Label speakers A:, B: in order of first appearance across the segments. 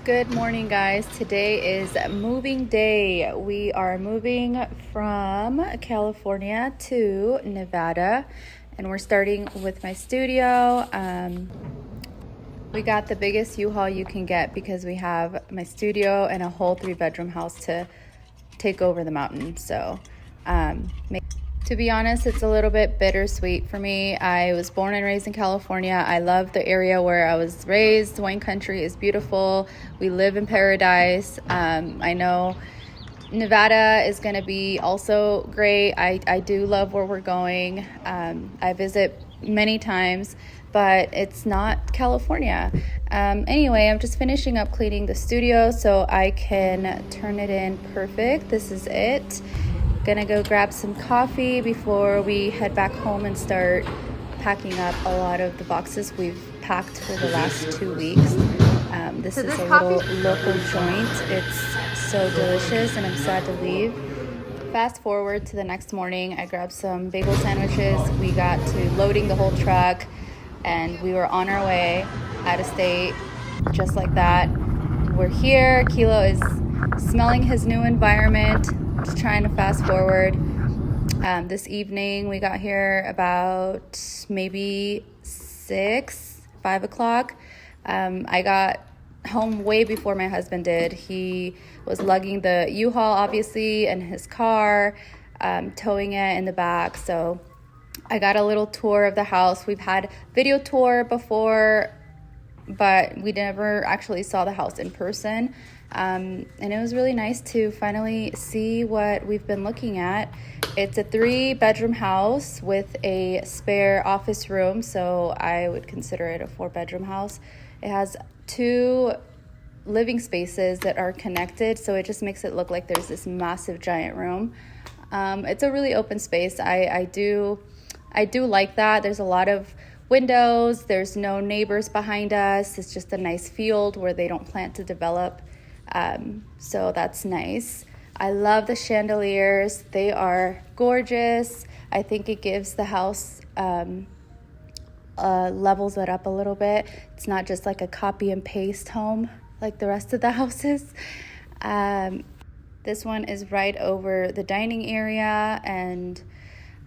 A: Good morning, guys. Today is moving day. We are moving from California to Nevada, and we're starting with my studio. We got the biggest U-Haul you can get because we have my studio and a whole 3-bedroom house to take over the mountain. So, to be honest, it's a little bit bittersweet for me. I was born and raised in California. I love the area where I was raised. Wine country is beautiful. We live in paradise. I know Nevada is going to be also great. I do love where we're going. I visit many times, but it's not California. Anyway, I'm just finishing up cleaning the studio so I can turn it in perfect. This is it. Gonna go grab some coffee before we head back home and start packing up a lot of the boxes we've packed for the last 2 weeks. This is a little local joint. It's so delicious and I'm sad to leave. Fast forward to the next morning, I grabbed some bagel sandwiches. We got to loading the whole truck and we were on our way out of state just like that. We're here. Kilo is smelling his new environment. Just trying to fast forward. This evening we got here about maybe 5 o'clock. I got home way before my husband did. He was lugging the U-Haul obviously in his car, towing it in the back. So I got a little tour of the house. We've had video tour before, but we never actually saw the house in person. And it was really nice to finally see what we've been looking at. It's a 3-bedroom house with a spare office room, so I would consider it a 4-bedroom house. It has 2 living spaces that are connected, so it just makes it look like there's this massive giant room. It's a really open space. I do like that. There's a lot of windows. There's no neighbors behind us. It's just a nice field where they don't plan to develop. So that's nice. I love the chandeliers. They are gorgeous. I think it gives the house, levels it up a little bit. It's not just like a copy and paste home like the rest of the houses. This one is right over the dining area, and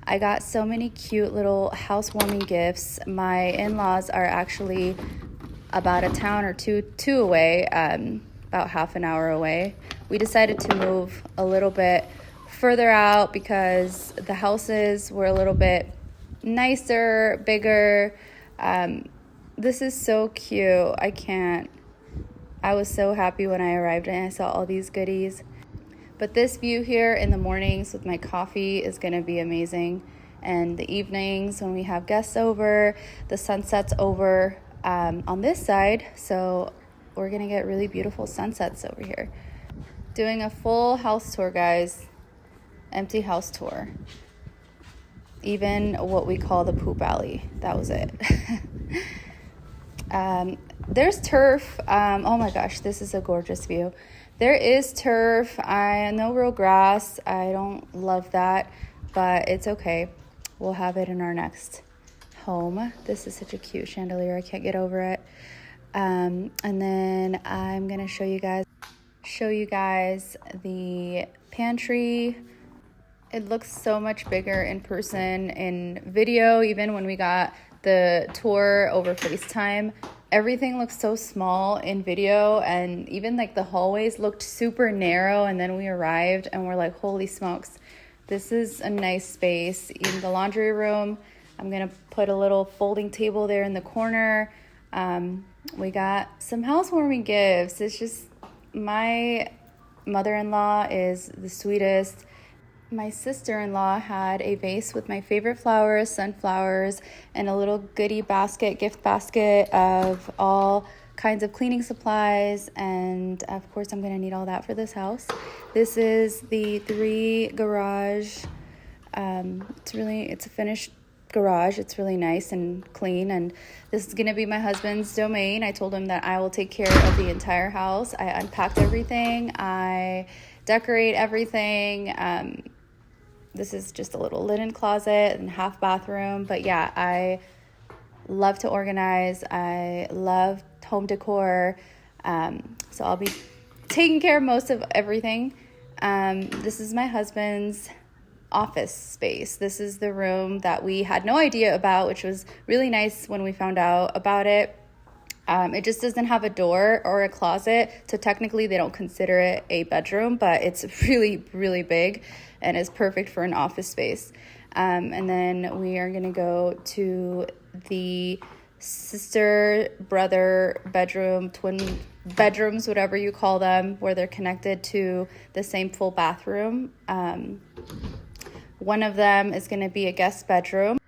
A: I got so many cute little housewarming gifts. My in-laws are actually about a town or two away, about half an hour away. We decided to move a little bit further out because the houses were a little bit nicer, bigger. This is so cute. I was so happy when I arrived and I saw all these goodies. But this view here in the mornings with my coffee is going to be amazing. And the evenings when we have guests over, the sunset's over on this side. So we're going to get really beautiful sunsets over here. Doing a full house tour, guys. Empty house tour. Even what we call the poop alley. That was it. There's turf. Oh my gosh, this is a gorgeous view. There is turf. No real grass. I don't love that, but it's okay. We'll have it in our next home. This is such a cute chandelier. I can't get over it. And then I'm gonna show you guys the pantry. It looks so much bigger in person. In video, even when we got the tour over FaceTime, everything looks so small in video, and even like the hallways looked super narrow, and then we arrived and we're like, holy smokes, this is a nice space. In the laundry room, I'm gonna put a little folding table there in the corner. We got some housewarming gifts. It's just, my mother-in-law is the sweetest. My sister-in-law had a vase with my favorite flowers, sunflowers, and a little goodie basket, gift basket of all kinds of cleaning supplies. And of course, I'm going to need all that for this house. This is the 3 garage. It's a finished garage. It's really nice and clean. And this is going to be my husband's domain. I told him that I will take care of the entire house. I unpacked everything. I decorate everything. This is just a little linen closet and half bathroom. But yeah, I love to organize. I love home decor. So I'll be taking care of most of everything. This is my husband's office space. This is the room that we had no idea about, which was really nice when we found out about it. It just doesn't have a door or a closet, so technically they don't consider it a bedroom, but it's really, really big and is perfect for an office space. And then we are gonna go to the sister, brother bedroom, twin bedrooms, whatever you call them, where they're connected to the same full bathroom. One of them is gonna be a guest bedroom,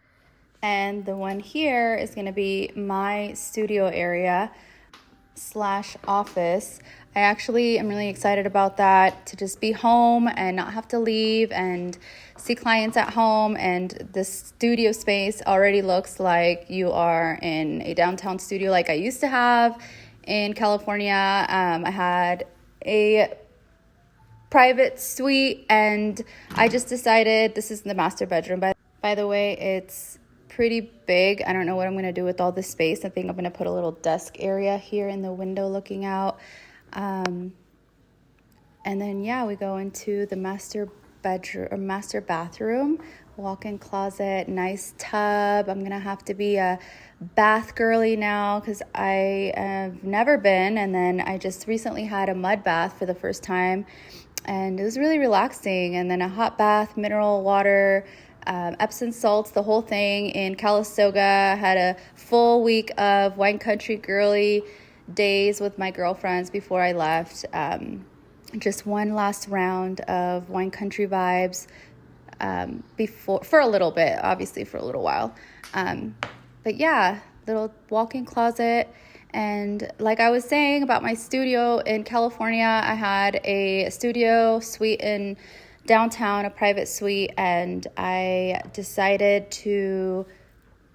A: and the one here is going to be my studio area / office. I actually am really excited about that, to just be home and not have to leave and see clients at home. And the studio space already looks like you are in a downtown studio like I used to have in California. I had a private suite, and I just decided this is the master bedroom. By the way, it's pretty big. I don't know what I'm going to do with all this space. I think I'm going to put a little desk area here in the window looking out. And then, yeah, we go into the master bedroom or master bathroom, walk-in closet, nice tub. I'm going to have to be a bath girly now because I have never been. And then I just recently had a mud bath for the first time, and it was really relaxing. And then a hot bath, mineral water, Epsom salts, the whole thing in Calistoga. I had a full week of wine country girly days with my girlfriends before I left. Just one last round of wine country vibes for a little bit, obviously for a little while. But yeah, little walk-in closet. And like I was saying about my studio in California, I had a studio suite in downtown, a private suite, and I decided to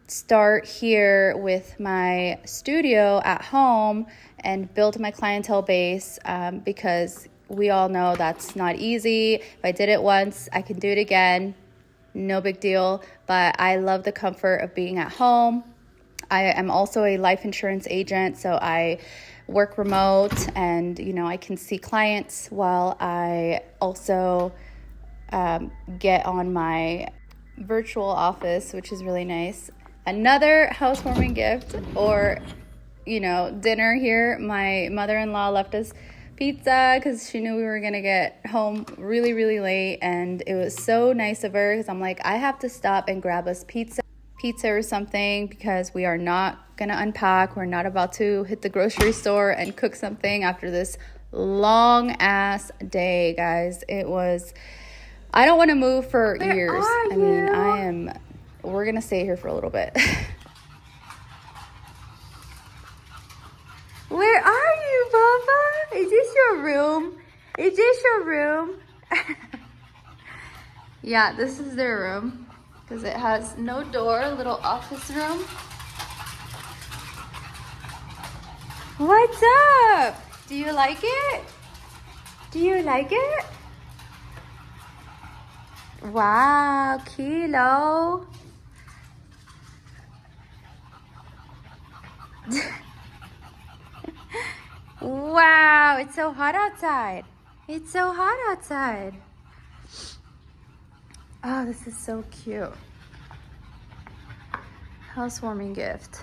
A: start here with my studio at home and build my clientele base, because we all know that's not easy. If I did it once, I can do it again. No big deal. But I love the comfort of being at home. I am also a life insurance agent, so I work remote, and I can see clients while I also get on my virtual office, which is really nice. Another housewarming gift, or dinner here. My mother-in-law left us pizza because she knew we were gonna get home really, really late, and it was so nice of her because I'm like, I have to stop and grab us pizza or something because we are not gonna unpack. We're not about to hit the grocery store and cook something after this long ass day, guys. I don't want to move for years. I mean, we're going to stay here for a little bit. Where are you, Baba? Is this your room? Is this your room? Yeah, this is their room because it has no door, a little office room. What's up? Do you like it? Do you like it? Wow, Kilo. Wow, it's so hot outside. It's so hot outside. Oh, this is so cute. Housewarming gift.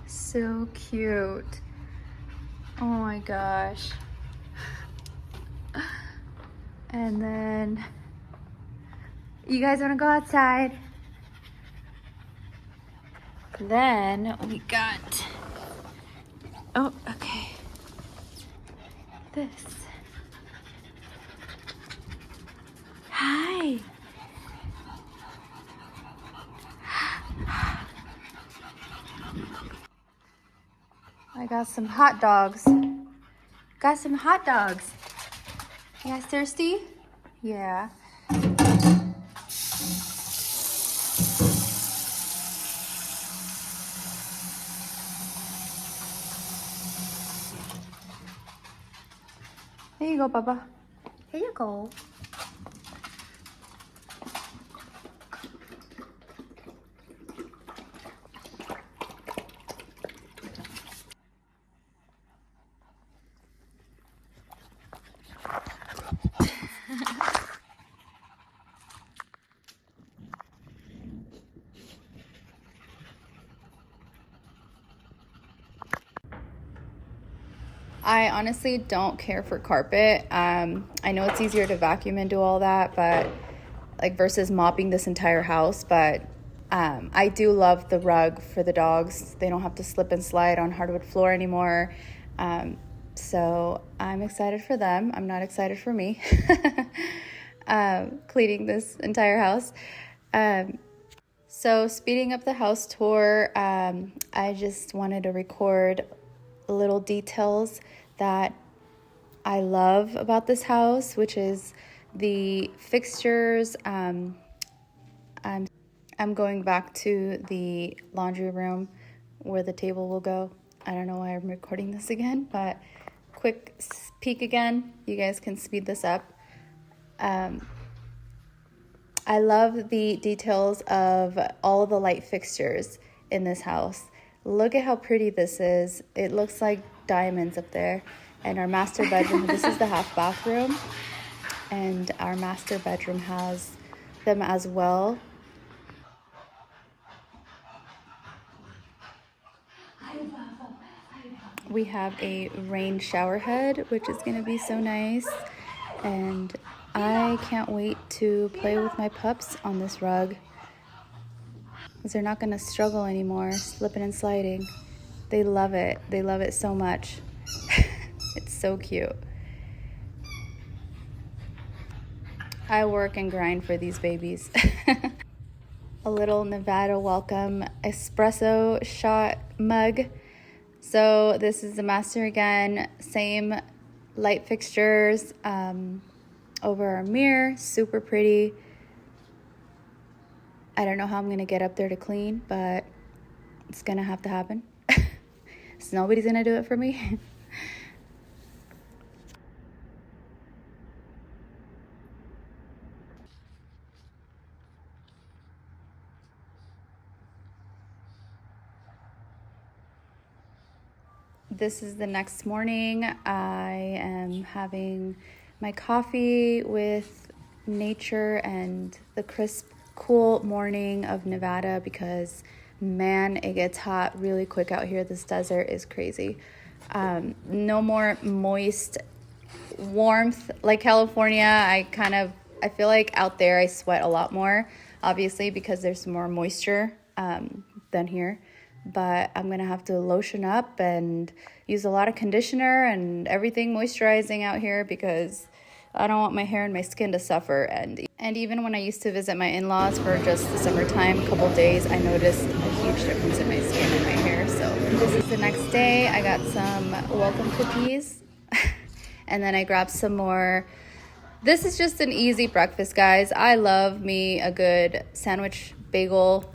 A: So cute. Oh my gosh. And then you guys want to go outside? Then we got, oh, okay, this. Hi. I got some hot dogs. Got some hot dogs. You guys thirsty? Yeah. Here you go, Baba. Here you go. I honestly don't care for carpet. I know it's easier to vacuum and do all that, but like versus mopping this entire house. But I do love the rug for the dogs. They don't have to slip and slide on hardwood floor anymore. So I'm excited for them. I'm not excited for me cleaning this entire house. So speeding up the house tour, I just wanted to record little details that I love about this house, which is the fixtures. I'm going back to the laundry room where the table will go. I don't know why I'm recording this again, but quick peek again. You guys can speed this up. I love the details of all the light fixtures in this house. Look at how pretty this is. It looks like diamonds up there. And our master bedroom, this is the half bathroom. And our master bedroom has them as well. We have a rain shower head, which is gonna be so nice. And I can't wait to play with my pups on this rug, because they're not gonna struggle anymore, slipping and sliding. They love it. They love it so much. It's so cute. I work and grind for these babies. A little Nevada welcome espresso shot mug. So this is the master again, same light fixtures over our mirror, super pretty. I don't know how I'm gonna get up there to clean, but it's gonna have to happen. So nobody's gonna do it for me. This is the next morning. I am having my coffee with nature and the crisp, cool morning of Nevada, because man, it gets hot really quick out here. This desert is crazy. No more moist warmth like California. I feel like out there I sweat a lot more, obviously because there's more moisture than here. But I'm gonna have to lotion up and use a lot of conditioner and everything moisturizing out here, because I don't want my hair and my skin to suffer. And even when I used to visit my in-laws for just the summertime, a couple days, I noticed a huge difference in my skin and my hair. So this is the next day. I got some welcome cookies and then I grabbed some more. This is just an easy breakfast, guys. I love me a good sandwich bagel.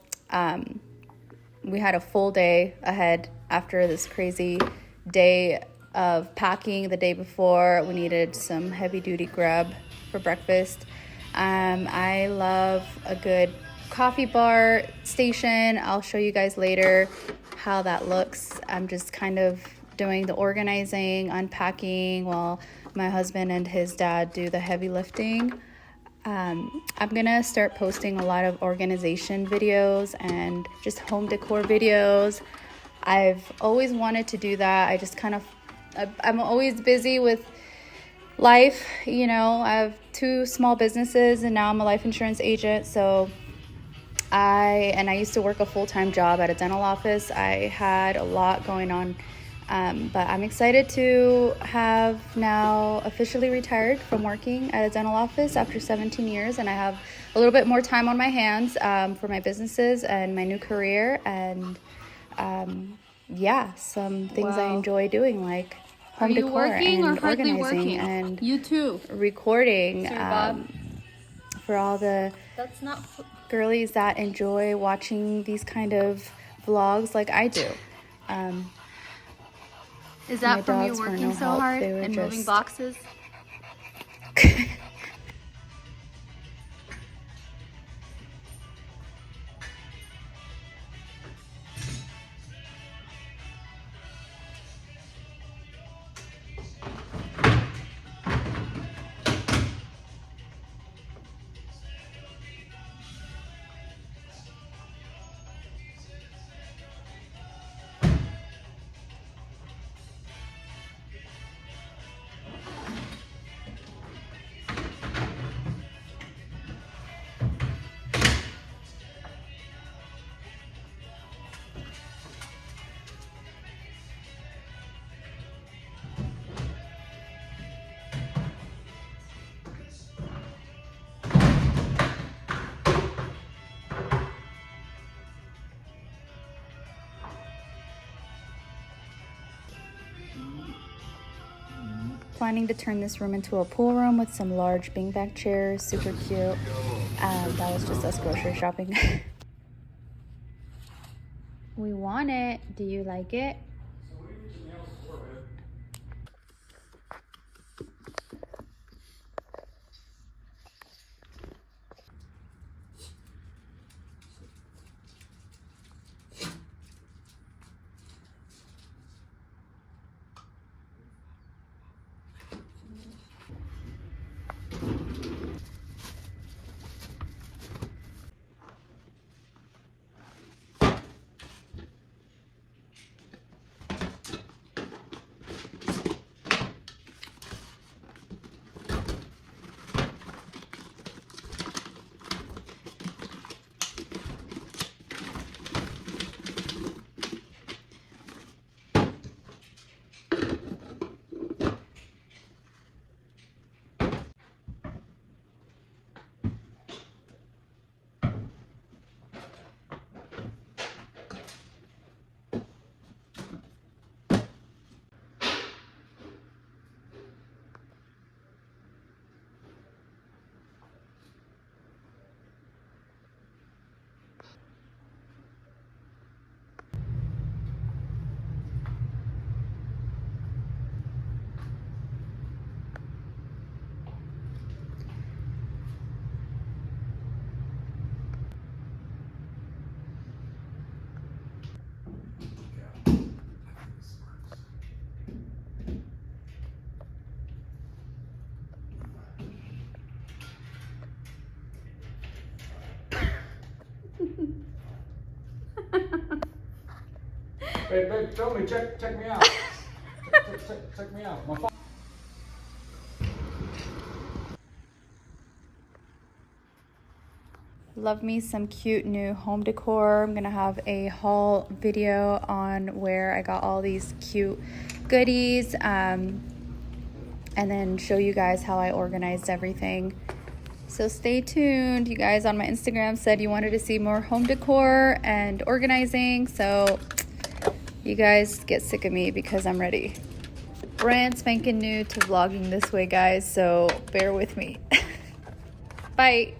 A: We had a full day ahead after this crazy day of packing the day before. We needed some heavy duty grub for breakfast. I love a good coffee bar station. I'll show you guys later how that looks. I'm just kind of doing the organizing, unpacking, while my husband and his dad do the heavy lifting. I'm gonna start posting a lot of organization videos and just home decor videos. I've always wanted to do that. I'm always busy with life, you know. I have 2 small businesses and now I'm a life insurance agent. So I used to work a full-time job at a dental office. I had a lot going on. But I'm excited to have now officially retired from working at a dental office after 17 years. And I have a little bit more time on my hands for my businesses and my new career. And some things I enjoy doing, like home decor and organizing and
B: you too
A: recording for all the girlies that enjoy watching these kind of vlogs like I do.
B: Is that from you working so hard and moving boxes?
A: planning to turn this room into a pool room with some large beanbag chairs. Super cute. That was just us grocery shopping. We want it. Do you like it?
C: Babe, show me, check me out. check me out. My phone.
A: Love me some cute new home decor. I'm gonna have a haul video on where I got all these cute goodies, and then show you guys how I organized everything. So stay tuned. You guys on my Instagram said you wanted to see more home decor and organizing, so you guys get sick of me because I'm ready. Brand spanking new to vlogging this way, guys, so bear with me. Bye.